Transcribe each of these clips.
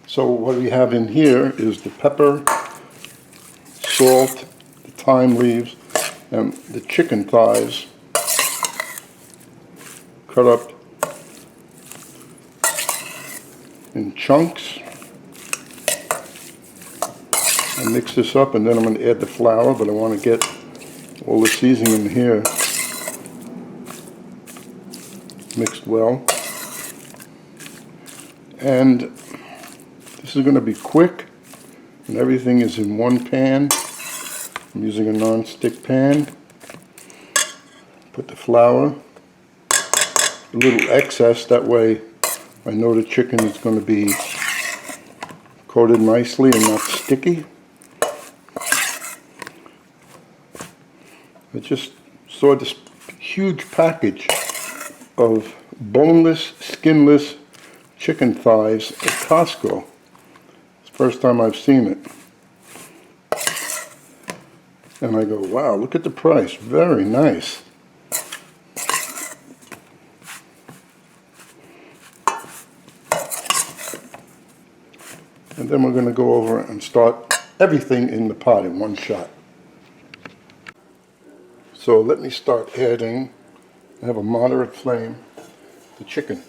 So what we have in here is the pepper, salt, the thyme leaves, and the chicken thighs cut up in chunks. I mix this up and then I'm going to add the flour, but I want to get all the seasoning in here mixed well. And this is going to be quick, and everything is in one pan. I'm using a non-stick pan. Put the flour, a little excess, that way I know the chicken is going to be coated nicely and not sticky. I just saw this huge package of boneless, skinless chicken thighs at Costco. It's the first time I've seen it. And I go, wow, look at the price. Very nice. And then we're going to go over and start everything in the pot in one shot. So let me start adding, I have a moderate flame, the chicken.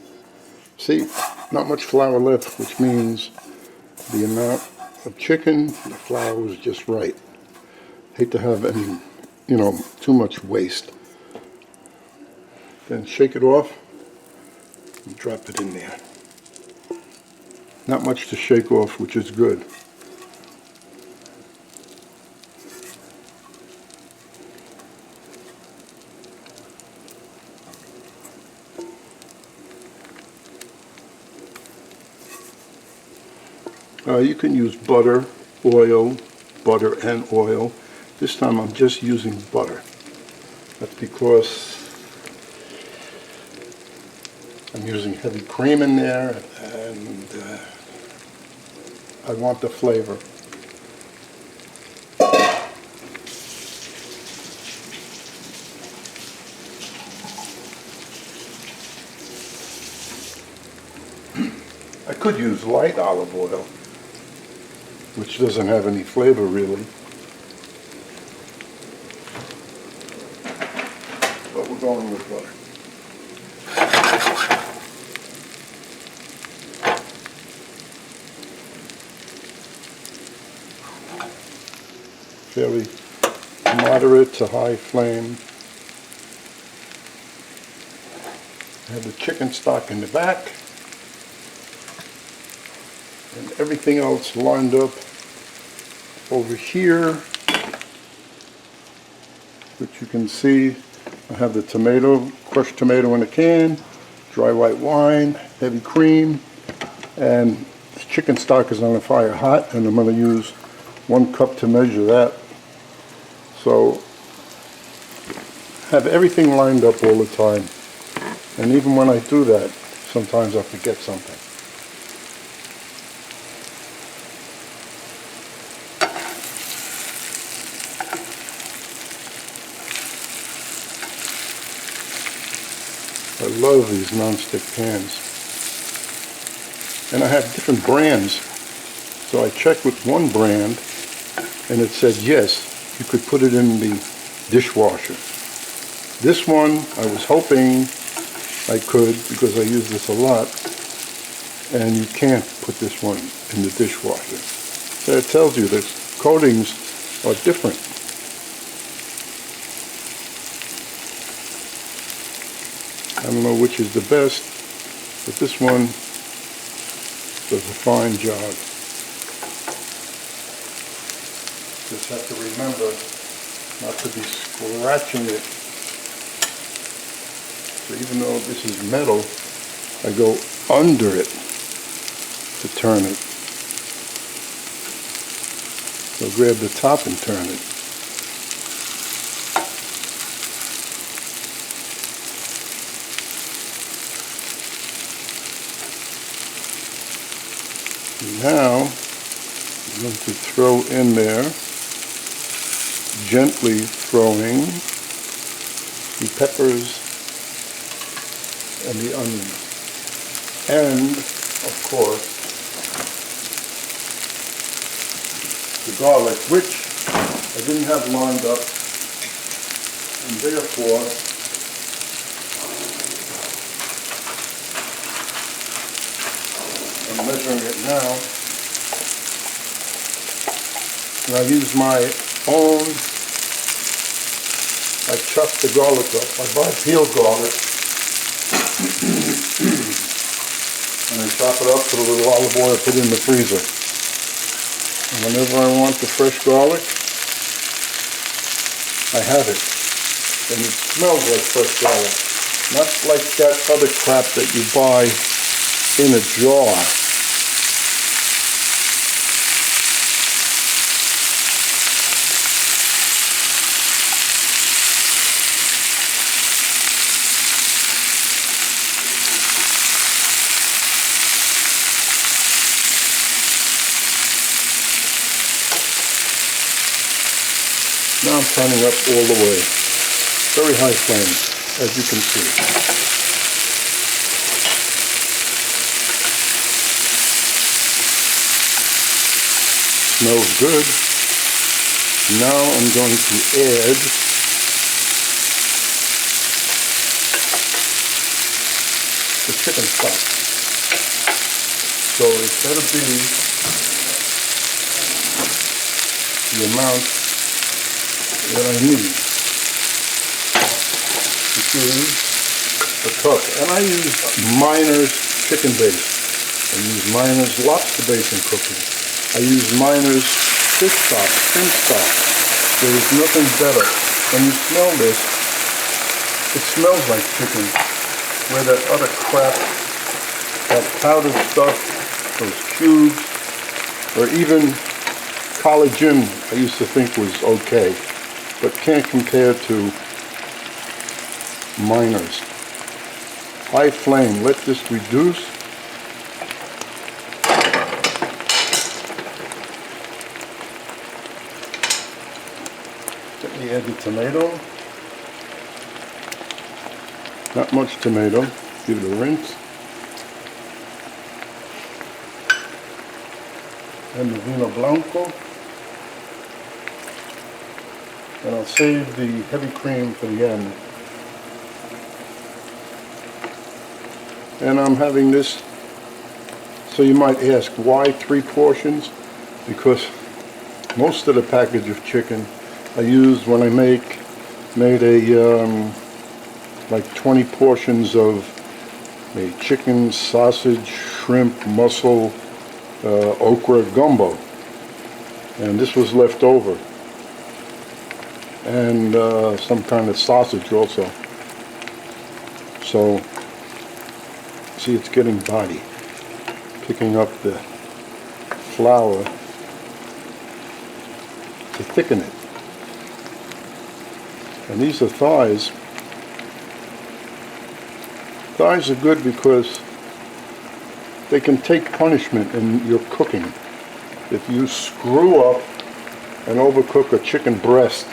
See, not much flour left, which means the amount of chicken, the flour was just right. Hate to have any, too much waste. Then shake it off and drop it in there. Not much to shake off, which is good. You can use butter, oil, butter and oil. This time I'm just using butter. That's because I'm using heavy cream in there and I want the flavor. I could use light olive oil, which doesn't have any flavor really. But we're going with butter. Fairly moderate to high flame. I have the chicken stock in the back. And everything else lined up over here, which you can see. I have the tomato, crushed tomato in a can, dry white wine, heavy cream, and the chicken stock is on the fire hot, and I'm going to use 1 cup to measure that. So have everything lined up all the time, and even when I do that, sometimes I forget something. I love these non-stick pans. And I have different brands. So I checked with one brand and it said yes, you could put it in the dishwasher. This one I was hoping I could because I use this a lot, and you can't put this one in the dishwasher. So it tells you that coatings are different. I don't know which is the best, but this one does a fine job. Just have to remember not to be scratching it. So even though this is metal, I go under it to turn it. So grab the top and turn it. Now, I'm going to throw in there, gently throwing the peppers and the onions. And, of course, the garlic, which I didn't have lined up, and therefore I'm measuring it now, and I use my own, I chop the garlic up. I buy peeled garlic, and I chop it up, put a little olive oil, put it in the freezer. And whenever I want the fresh garlic, I have it. And it smells like fresh garlic. Not like that other crap that you buy in a jar. Now I'm turning up all the way. Very high flame, as you can see. Smells good. Now I'm going to add the chicken stock. So it's got to be the amount that I need to do the cook. And I use Miner's chicken base. I use Miner's lobster base in cooking. I use Miner's fish stock, shrimp stock. There is nothing better. When you smell this, it smells like chicken. Where that other crap, that powdered stuff, those cubes, or even collagen, I used to think was okay, but can't compare to Miner's. High flame, let this reduce. Let me add the tomato. Not much tomato, give it a rinse. And the vino blanco. And I'll save the heavy cream for the end. And I'm having this, so you might ask, why 3 portions? Because most of the package of chicken I used when I made a like 20 portions of a chicken, sausage, shrimp, mussel, okra gumbo. And this was left over. And some kind of sausage also. So, see, it's getting body. Picking up the flour to thicken it. And these are thighs. Thighs are good because they can take punishment in your cooking. If you screw up and overcook a chicken breast,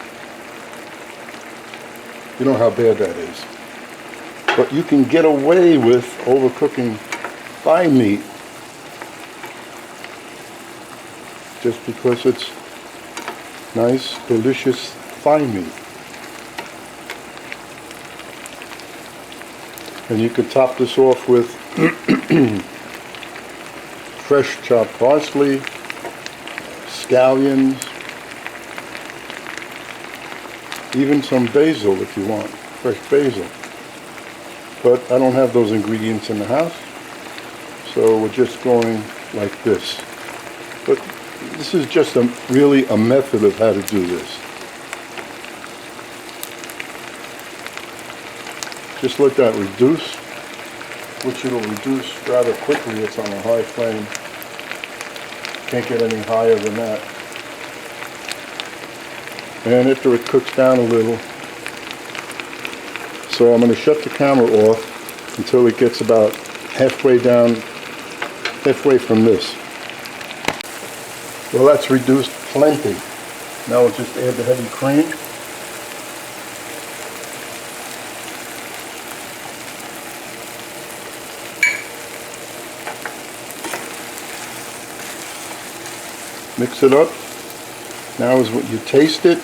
you know how bad that is. But you can get away with overcooking thigh meat just because it's nice, delicious thigh meat. And you can top this off with fresh chopped parsley, scallions, even some basil if you want, fresh basil. But I don't have those ingredients in the house, so we're just going like this. But this is just really a method of how to do this. Just let that reduce, which it'll reduce rather quickly. It's on a high flame. Can't get any higher than that. And after it cooks down a little, so I'm going to shut the camera off until it gets about halfway down, halfway from this. Well, that's reduced plenty. Now we'll just add the heavy cream. Mix it up. Now is what you taste it,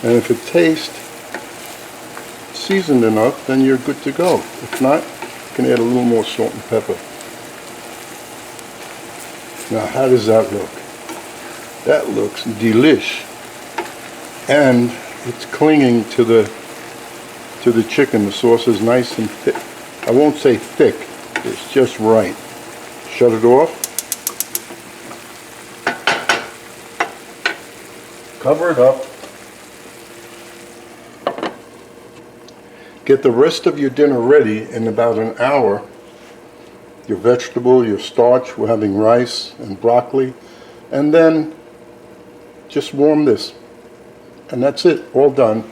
and if it tastes seasoned enough, then you're good to go. If not, you can add a little more salt and pepper. Now, how does that look? That looks delish, and it's clinging to the chicken. The sauce is nice and thick. I won't say thick, it's just right. Shut it off. Cover it up. Get the rest of your dinner ready in about an hour. Your vegetable, your starch, we're having rice and broccoli, and then just warm this. And that's it, all done.